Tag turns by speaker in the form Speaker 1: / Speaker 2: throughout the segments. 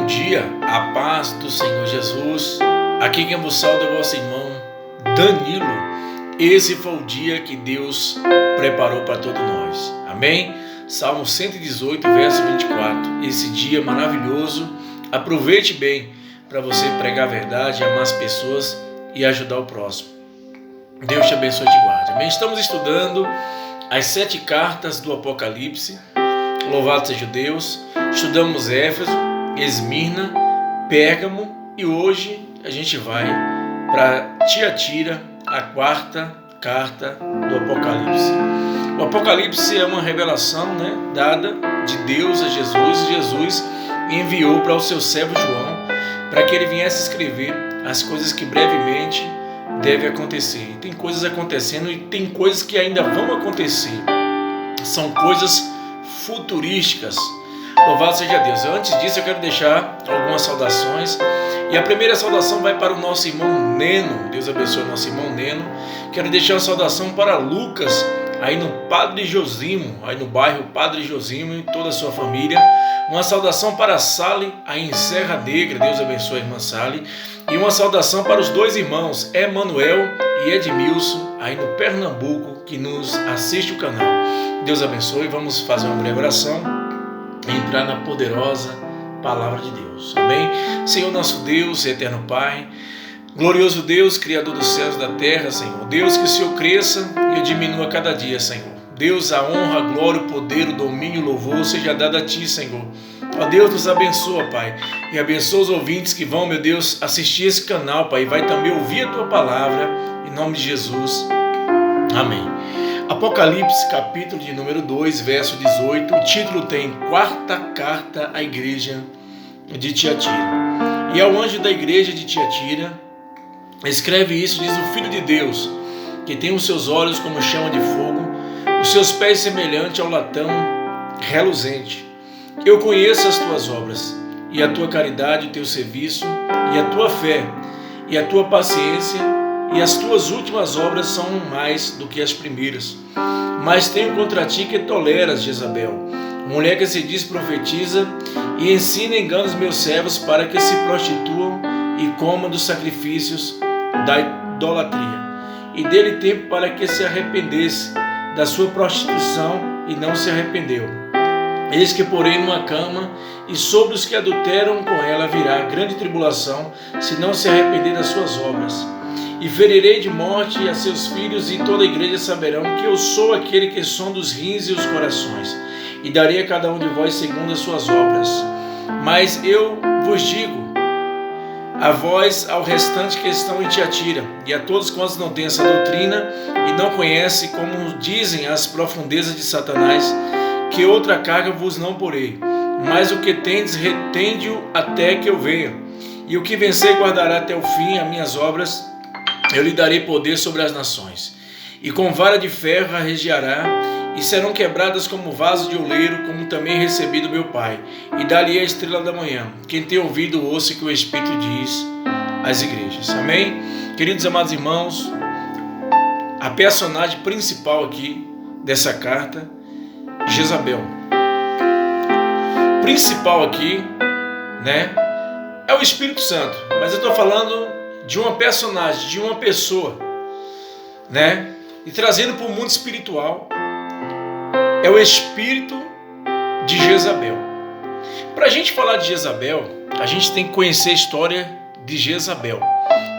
Speaker 1: bom dia, a paz do Senhor Jesus. Aqui quem vos saúda é o vosso irmão Danilo. Esse foi o dia que Deus preparou para todos nós. Amém? Salmo 118, verso 24. Esse dia maravilhoso, aproveite bem para você pregar a verdade, amar as pessoas e ajudar o próximo. Deus te abençoe e te guarde. Amém? Estamos estudando as 7 cartas do Apocalipse. Louvado seja Deus. Estudamos Éfeso, Esmirna, Pérgamo e hoje a gente vai para Tiatira, a 4ª carta do Apocalipse. O Apocalipse é uma revelação, dada de Deus a Jesus. Jesus enviou para o seu servo João para que ele viesse escrever as coisas que brevemente devem acontecer. E tem coisas acontecendo e tem coisas que ainda vão acontecer. São coisas futurísticas. Louvado seja Deus. Antes disso eu quero deixar algumas saudações. E a primeira saudação vai para o nosso irmão Neno. Deus abençoe o nosso irmão Neno. Quero deixar uma saudação para Lucas, aí no Padre Josimo, aí no bairro Padre Josimo e toda a sua família. Uma saudação para a Sally, aí em Serra Negra. Deus abençoe a irmã Sally. E uma saudação para os dois irmãos Emanuel e Edmilson, aí no Pernambuco, que nos assiste o canal. Deus abençoe. Vamos fazer uma breve oração e entrar na poderosa palavra de Deus. Amém? Senhor nosso Deus, eterno Pai, glorioso Deus, Criador dos céus e da terra, Senhor. Deus, que o Senhor cresça e eu diminua cada dia, Senhor. Deus, a honra, a glória, o poder, o domínio, o louvor seja dado a Ti, Senhor. Ó Deus, nos abençoa, Pai, e abençoa os ouvintes que vão, meu Deus, assistir esse canal, Pai, e vai também ouvir a Tua palavra, em nome de Jesus. Amém. Apocalipse, capítulo de número 2, verso 18, o título tem 4ª carta à igreja de Tiatira. E ao anjo da igreja de Tiatira, escreve isso, diz o Filho de Deus, que tem os seus olhos como chama de fogo, os seus pés semelhante ao latão reluzente. Eu conheço as tuas obras, e a tua caridade, o teu serviço, e a tua fé, e a tua paciência, e as tuas últimas obras são mais do que as primeiras. Mas tenho contra ti que toleras Jezabel, mulher que se diz profetiza, e ensina e engana os meus servos para que se prostituam e comam dos sacrifícios da idolatria. E dele tempo para que se arrependesse da sua prostituição, e não se arrependeu. Eis que porém numa cama, e sobre os que adulteram com ela virá grande tribulação, se não se arrepender das suas obras. E ferirei de morte a seus filhos, e toda a igreja saberão que eu sou aquele que sonda os rins e os corações, e darei a cada um de vós segundo as suas obras. Mas eu vos digo, a vós, ao restante que estão em Tiatira, e a todos quantos não têm essa doutrina, e não conhecem, como dizem, as profundezas de Satanás, que outra carga vos não porei, mas o que tendes retende-o até que eu venha. E o que vencer guardará até o fim as minhas obras, eu lhe darei poder sobre as nações, e com vara de ferro a regiará, e serão quebradas como vaso de oleiro, como também recebi do meu Pai, e dá-lhe a estrela da manhã. Quem tem ouvido, ouça o que o Espírito diz às igrejas. Amém? Queridos amados irmãos, a personagem principal aqui dessa carta, Jezabel. Principal aqui, é o Espírito Santo, mas eu estou falando de uma personagem, de uma pessoa, e trazendo para o mundo espiritual, é o espírito de Jezabel. Para a gente falar de Jezabel, a gente tem que conhecer a história de Jezabel.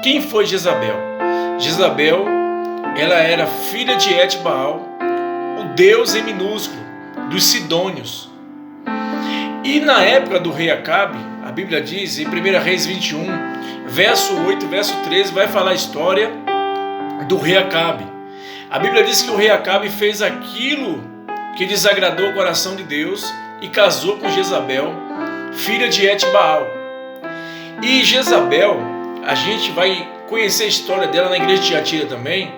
Speaker 1: Quem foi Jezabel? Jezabel, ela era filha de Etbaal, o deus em minúsculo, dos Sidônios. E na época do rei Acabe, a Bíblia diz em 1 Reis 21, verso 8, verso 13, vai falar a história do rei Acabe. A Bíblia diz que o rei Acabe fez aquilo que desagradou o coração de Deus e casou com Jezabel, filha de Etbaal. E Jezabel, a gente vai conhecer a história dela na igreja de Tiatira também.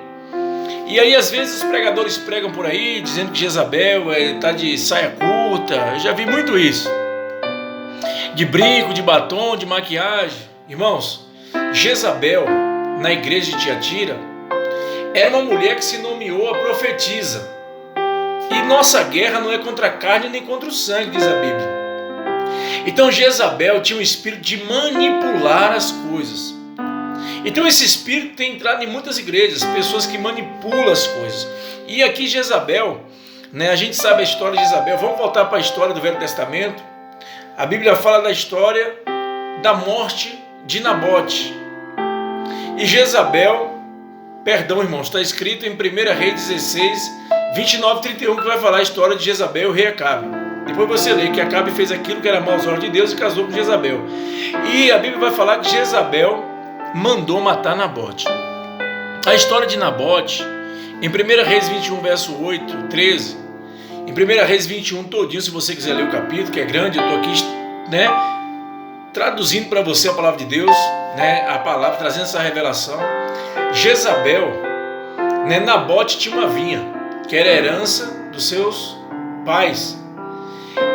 Speaker 1: E aí às vezes os pregadores pregam por aí dizendo que Jezabel está de saia curta. Eu já vi muito isso, de brinco, de batom, de maquiagem. Irmãos, Jezabel na igreja de Tiatira era uma mulher que se nomeou a profetisa. E nossa guerra não é contra a carne nem contra o sangue, diz a Bíblia. Então Jezabel tinha um espírito de manipular as coisas. Então esse espírito tem entrado em muitas igrejas, pessoas que manipulam as coisas. E aqui Jezabel, né, a gente sabe a história de Jezabel. Vamos voltar para a história do Velho Testamento. A Bíblia fala da história da morte de Nabote. E Jezabel, perdão irmãos, está escrito em 1 Reis 16, 29 e 31, que vai falar a história de Jezabel e o rei Acabe. Depois você lê que Acabe fez aquilo que era mau aos olhos de Deus e casou com Jezabel. E a Bíblia vai falar que Jezabel mandou matar Nabote. A história de Nabote, em 1 Reis 21, verso 8, 13, em 1 Reis 21 todinho, se você quiser ler o capítulo, que é grande, eu estou aqui, né, traduzindo para você a palavra de Deus, né, a palavra, trazendo essa revelação. Jezabel, né, Nabote tinha uma vinha, que era a herança dos seus pais,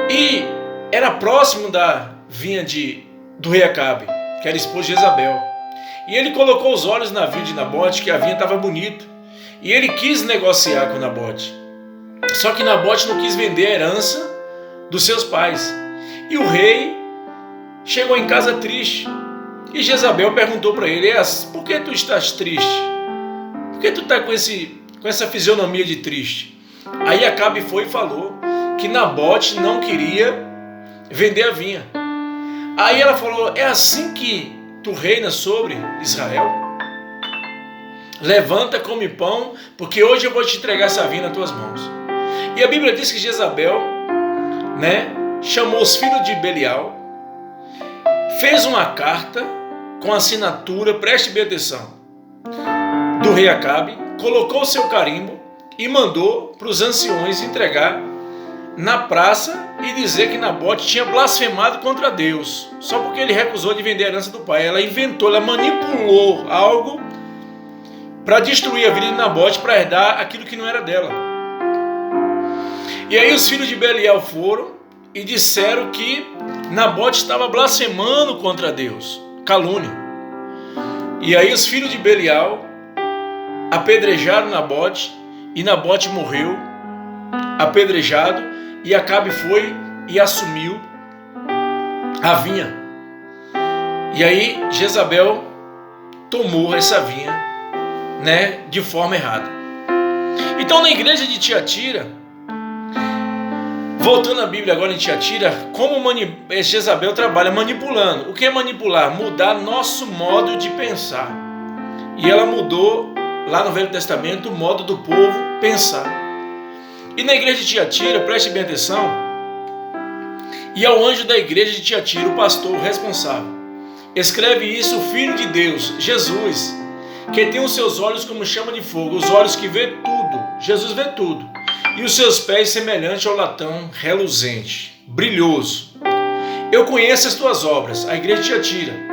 Speaker 1: e era próximo da vinha do rei Acabe, que era esposa de Jezabel. E ele colocou os olhos na vinha de Nabote, que a vinha estava bonita, e ele quis negociar com Nabote. Só que Nabote não quis vender a herança dos seus pais. E o rei chegou em casa triste. E Jezabel perguntou para ele: por que tu estás triste? Por que tu está com essa fisionomia de triste? Aí Acabe foi e falou que Nabote não queria vender a vinha. Aí ela falou: é assim que tu reinas sobre Israel? Levanta, come pão, porque hoje eu vou te entregar essa vinha nas tuas mãos. E a Bíblia diz que Jezabel, né, chamou os filhos de Belial, fez uma carta com assinatura, preste bem atenção, do rei Acabe, colocou o seu carimbo e mandou para os anciões entregar na praça e dizer que Nabote tinha blasfemado contra Deus, só porque ele recusou de vender a herança do pai. Ela inventou, ela manipulou algo para destruir a vida de Nabote, para herdar aquilo que não era dela. E aí os filhos de Belial foram e disseram que Nabote estava blasfemando contra Deus, calúnia. E aí os filhos de Belial apedrejaram Nabote, e Nabote morreu apedrejado, e Acabe foi e assumiu a vinha. E aí Jezabel tomou essa vinha, né, de forma errada. Então na igreja de Tiatira, voltando à Bíblia agora em Tiatira, como Jezabel trabalha manipulando. O que é manipular? Mudar nosso modo de pensar. E ela mudou lá no Velho Testamento o modo do povo pensar. E na igreja de Tiatira, preste bem atenção, e ao anjo da igreja de Tiatira, o pastor, o responsável, escreve isso o Filho de Deus, Jesus, que tem os seus olhos como chama de fogo, os olhos que vê tudo, Jesus vê tudo, e os seus pés semelhantes ao latão reluzente, brilhoso. Eu conheço as tuas obras, a igreja de Tiatira,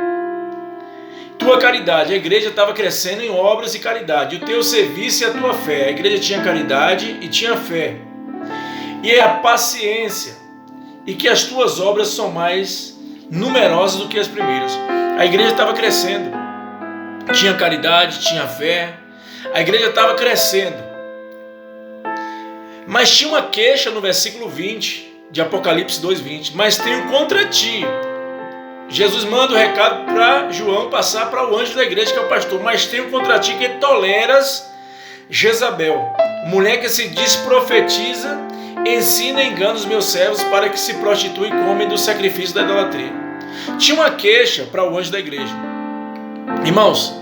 Speaker 1: tua caridade. A igreja estava crescendo em obras e caridade, o teu serviço e a tua fé. A igreja tinha caridade e tinha fé, e a paciência, e que as tuas obras são mais numerosas do que as primeiras. A igreja estava crescendo, tinha caridade, tinha fé, a igreja estava crescendo. Mas tinha uma queixa no versículo 20 de Apocalipse 2:20. Mas tenho contra ti. Jesus manda o recado para João passar para o anjo da igreja, que é o pastor. Mas tenho contra ti que toleras Jezabel, mulher que se diz profetiza, ensina e engana os meus servos para que se prostituem e comem do sacrifício da idolatria. Tinha uma queixa para o anjo da igreja. Irmãos,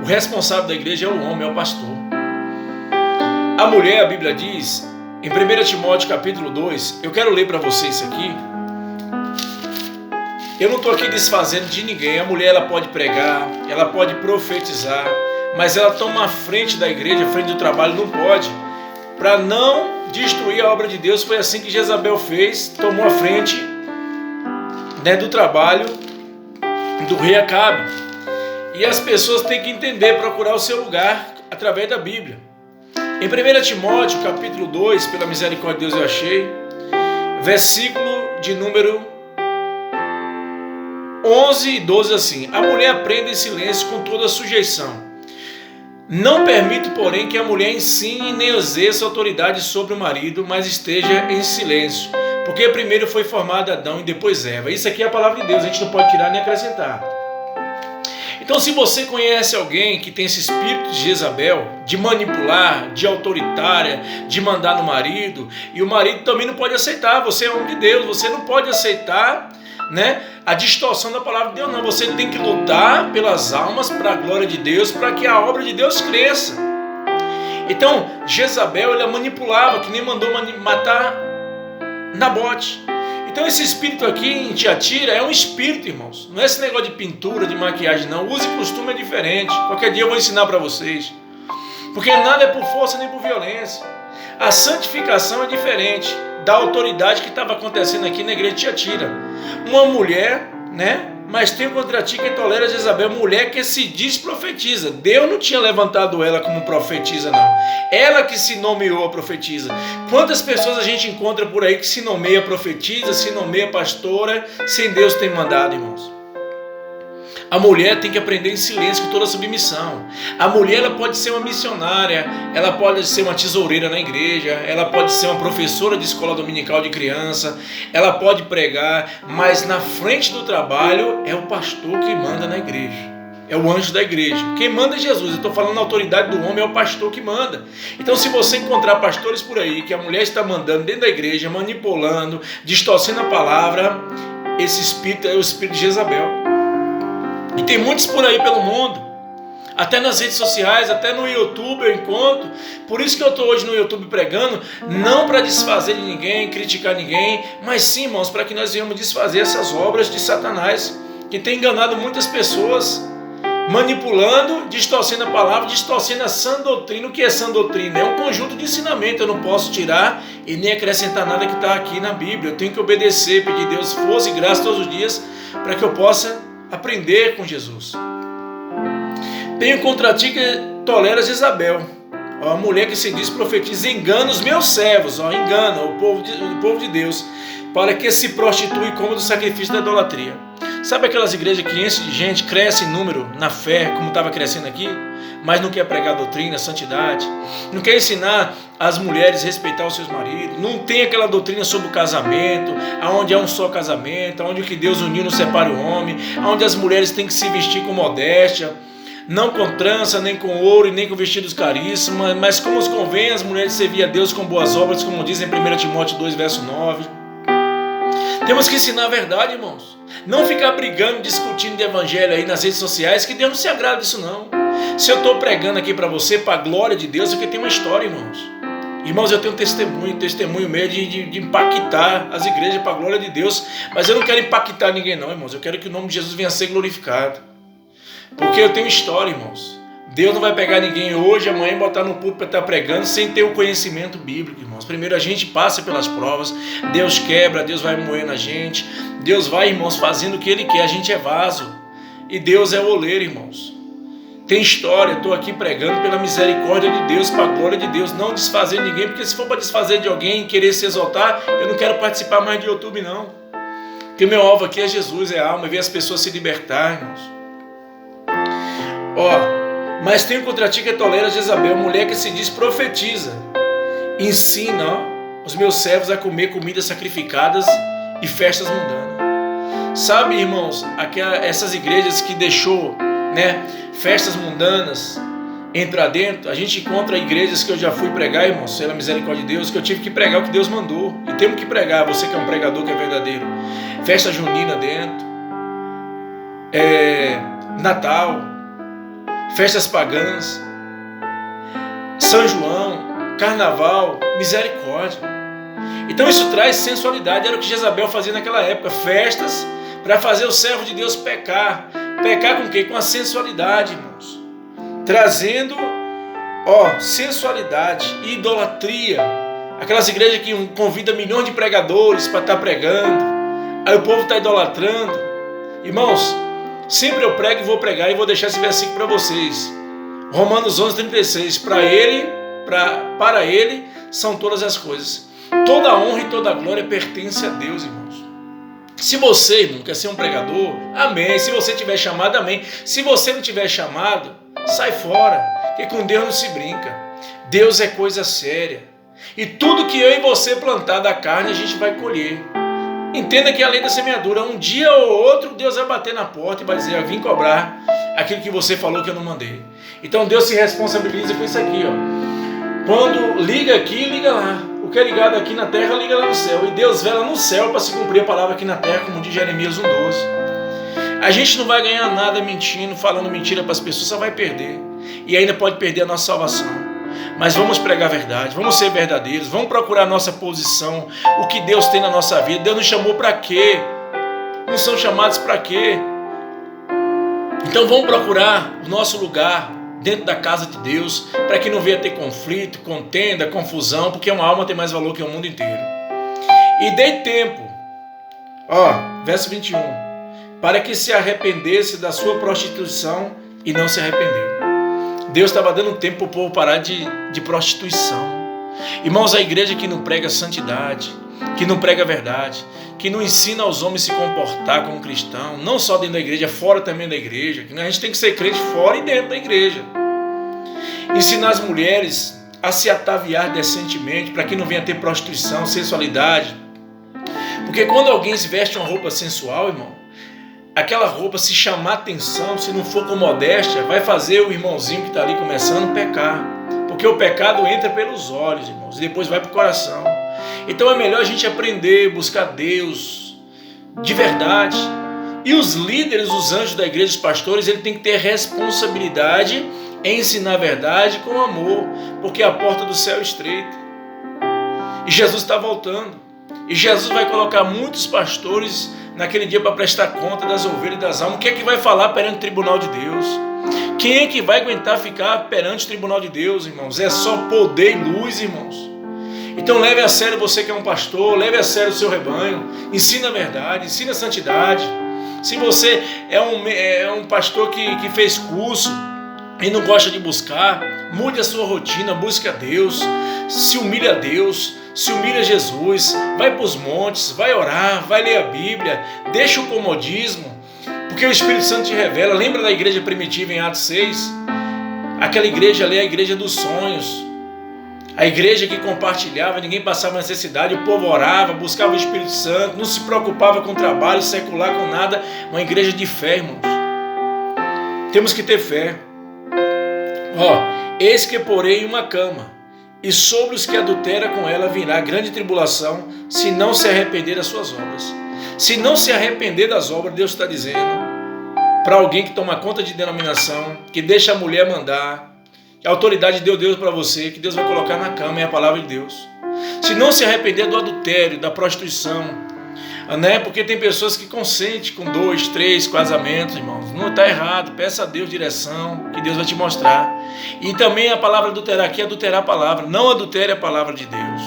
Speaker 1: o responsável da igreja é o homem, é o pastor. A mulher, a Bíblia diz, em 1 Timóteo capítulo 2, eu quero ler para vocês isso aqui. Eu não estou aqui desfazendo de ninguém. A mulher, ela pode pregar, ela pode profetizar, mas ela toma a frente da igreja, a frente do trabalho, não pode, para não destruir a obra de Deus. Foi assim que Jezabel fez, tomou a frente, né, do trabalho do rei Acabe. E as pessoas têm que entender, procurar o seu lugar através da Bíblia. Em 1 Timóteo capítulo 2, pela misericórdia de Deus eu achei, versículo de número 11 e 12 assim: a mulher aprende em silêncio com toda a sujeição. Não permito, porém, que a mulher ensine nem exerça autoridade sobre o marido, mas esteja em silêncio, Porque primeiro foi formado Adão e depois Eva. Isso aqui é a palavra de Deus, a gente não pode tirar nem acrescentar. Então, se você conhece alguém que tem esse espírito de Jezabel, de manipular, de autoritária, de mandar no marido, e o marido também não pode aceitar, você é homem de Deus, você não pode aceitar, né, a distorção da palavra de Deus, não. Você tem que lutar pelas almas para a glória de Deus, para que a obra de Deus cresça. Então, Jezabel, ela manipulava, que nem mandou matar Nabote. Então esse espírito aqui em Tiatira é um espírito, irmãos. Não é esse negócio de pintura, de maquiagem, não. Uso e costume é diferente. Qualquer dia eu vou ensinar para vocês. Porque nada é por força nem por violência. A santificação é diferente da autoridade que estava acontecendo aqui na igreja de Tiatira. Uma mulher, né? Mas tem contra ti que tolera Jezabel, mulher que se diz profetiza. Deus não tinha levantado ela como profetisa, não. Ela que se nomeou a profetisa. Quantas pessoas a gente encontra por aí que se nomeia profetisa, se nomeia pastora, sem Deus ter mandado, irmãos? A mulher tem que aprender em silêncio, com toda a submissão. A mulher, ela pode ser uma missionária, ela pode ser uma tesoureira na igreja, ela pode ser uma professora de escola dominical de criança, ela pode pregar, mas na frente do trabalho é o pastor que manda na igreja. É o anjo da igreja. Quem manda é Jesus. Eu estou falando na autoridade do homem, é o pastor que manda. Então, se você encontrar pastores por aí, que a mulher está mandando dentro da igreja, manipulando, distorcendo a palavra, esse espírito é o espírito de Jezabel. E tem muitos por aí pelo mundo, até nas redes sociais, até no YouTube eu encontro. Por isso que eu estou hoje no YouTube pregando, não para desfazer de ninguém, criticar ninguém, mas sim, irmãos, para que nós venhamos desfazer essas obras de Satanás, que tem enganado muitas pessoas, manipulando, distorcendo a palavra, distorcendo a sã doutrina. O que é sã doutrina? É um conjunto de ensinamento, eu não posso tirar e nem acrescentar nada que está aqui na Bíblia. Eu tenho que obedecer, pedir a Deus força e graça todos os dias, para que eu possa aprender com Jesus. Tenho contra ti que toleras Jezabel, a mulher que se diz profetiza, engana os meus servos, engana o povo de Deus, para que se prostitui como do sacrifício da idolatria. Sabe aquelas igrejas que enchem de gente, cresce em número na fé, como estava crescendo aqui, mas não quer pregar doutrina, santidade, não quer ensinar as mulheres a respeitar os seus maridos, não tem aquela doutrina sobre o casamento, onde há um só casamento, onde o que Deus uniu não separa o homem, onde as mulheres têm que se vestir com modéstia, não com trança, nem com ouro e nem com vestidos caríssimos, mas como os convém as mulheres servir a Deus com boas obras, como diz em 1 Timóteo 2, verso 9. Temos que ensinar a verdade, irmãos. Não ficar brigando, discutindo de evangelho aí nas redes sociais, que Deus não se agrada disso, não. Se eu estou pregando aqui para você, para a glória de Deus, é porque tem uma história, irmãos. Irmãos, eu tenho testemunho meio de impactar as igrejas para a glória de Deus, mas eu não quero impactar ninguém, não, irmãos. Eu quero que o nome de Jesus venha a ser glorificado. Porque eu tenho história, irmãos. Deus não vai pegar ninguém hoje, amanhã, botar no púlpito para estar pregando sem ter o conhecimento bíblico, irmãos. Primeiro a gente passa pelas provas, Deus quebra, Deus vai moendo a gente, Deus vai, irmãos, fazendo o que Ele quer, a gente é vaso, e Deus é o oleiro, irmãos. Tem história, estou aqui pregando pela misericórdia de Deus, para a glória de Deus, não desfazer ninguém, porque se for para desfazer de alguém, querer se exaltar, eu não quero participar mais de YouTube, não. Porque meu alvo aqui é Jesus, é a alma, é ver as pessoas se libertar, irmãos. Mas tenho contra ti que tolera Jezabel, mulher que se diz profetiza, ensina os meus servos a comer comidas sacrificadas e festas mundanas. Sabe, irmãos, essas igrejas que deixou, né, festas mundanas entrar dentro, a gente encontra igrejas que eu já fui pregar, irmãos, pela misericórdia de Deus, que eu tive que pregar o que Deus mandou, e temos que pregar, você que é um pregador que é verdadeiro, festa junina dentro, Natal, festas pagãs, São João, Carnaval, misericórdia. Então isso traz sensualidade, era o que Jezabel fazia naquela época, festas para fazer o servo de Deus pecar. Pecar com o quê? Com a sensualidade, irmãos. Trazendo, sensualidade, idolatria. Aquelas igrejas que convidam milhões de pregadores para estar pregando, aí o povo está idolatrando. Irmãos, sempre eu prego e vou pregar e vou deixar esse versículo para vocês. Romanos 11:36. Para ele são todas as coisas. Toda a honra e toda a glória pertence a Deus, irmãos. Se você, irmão, quer ser um pregador, amém. Se você tiver chamado, amém. Se você não tiver chamado, sai fora. Porque com Deus não se brinca. Deus é coisa séria. E tudo que eu e você plantar da carne, a gente vai colher. Entenda que a lei da semeadura, um dia ou outro, Deus vai bater na porta e vai dizer: eu vim cobrar aquilo que você falou que eu não mandei. Então Deus se responsabiliza com isso aqui, ó. Quando liga aqui, liga lá. O que é ligado aqui na terra, liga lá no céu. E Deus vela no céu para se cumprir a palavra aqui na terra, como diz Jeremias 1,12. A gente não vai ganhar nada mentindo, falando mentira para as pessoas, só vai perder. E ainda pode perder a nossa salvação. Mas vamos pregar a verdade, vamos ser verdadeiros, vamos procurar a nossa posição, o que Deus tem na nossa vida. Deus nos chamou para quê? Não são chamados para quê? Então vamos procurar o nosso lugar dentro da casa de Deus, para que não venha ter conflito, contenda, confusão, porque uma alma tem mais valor que o mundo inteiro. E dei tempo, verso 21, para que se arrependesse da sua prostituição e não se arrependeu. Deus estava dando tempo para o povo parar de prostituição. Irmãos, a igreja que não prega santidade, que não prega a verdade, que não ensina aos homens a se comportar como cristão, não só dentro da igreja, fora também da igreja, que a gente tem que ser crente fora e dentro da igreja. Ensinar as mulheres a se ataviar decentemente, para que não venha ter prostituição, sensualidade. Porque quando alguém se veste uma roupa sensual, irmão, aquela roupa, se chamar atenção, se não for com modéstia, vai fazer o irmãozinho que está ali começando pecar. Porque o pecado entra pelos olhos, irmãos, e depois vai para o coração. Então é melhor a gente aprender, buscar Deus de verdade. E os líderes, os anjos da igreja, os pastores, ele tem que ter responsabilidade em ensinar a verdade com amor, porque a porta do céu é estreita. E Jesus está voltando. E Jesus vai colocar muitos pastores naquele dia para prestar conta das ovelhas e das almas. O que é que vai falar perante o tribunal de Deus? Quem é que vai aguentar ficar perante o tribunal de Deus, irmãos? É só poder e luz, irmãos. Então leve a sério você que é um pastor, leve a sério o seu rebanho, ensina a verdade, ensina a santidade. Se você é um pastor que fez curso e não gosta de buscar, mude a sua rotina, busque a Deus, se humilhe a Deus, se humilhe a Jesus, vai para os montes, vai orar, vai ler a Bíblia, deixa o comodismo, porque o Espírito Santo te revela. Lembra da igreja primitiva em Atos 6? Aquela igreja ali é a igreja dos sonhos, a igreja que compartilhava, ninguém passava necessidade, o povo orava, buscava o Espírito Santo, não se preocupava com trabalho secular, com nada, uma igreja de fé, irmãos. Temos que ter fé. Eis que porém uma cama, e sobre os que adulteram com ela virá grande tribulação, se não se arrepender das suas obras. Se não se arrepender das obras, Deus está dizendo para alguém que toma conta de denominação, que deixa a mulher mandar, que a autoridade deu Deus para você, que Deus vai colocar na cama, é a palavra de Deus. Se não se arrepender do adultério, da prostituição, porque tem pessoas que consentem com 2, 3 casamentos, irmãos. Não está errado, peça a Deus direção, que Deus vai te mostrar. E também a palavra adulterar aqui é adulterar a palavra. Não adultere a palavra de Deus.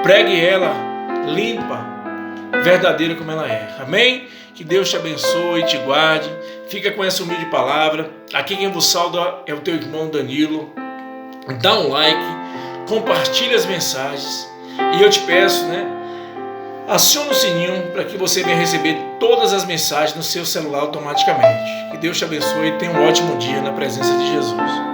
Speaker 1: Pregue ela limpa, verdadeira como ela é. Amém? Que Deus te abençoe, te guarde. Fica com essa humilde palavra. Aqui quem vos sauda é o teu irmão Danilo. Dá um like, compartilha as mensagens. E eu te peço, aciona o sininho para que você venha receber todas as mensagens no seu celular automaticamente. Que Deus te abençoe e tenha um ótimo dia na presença de Jesus.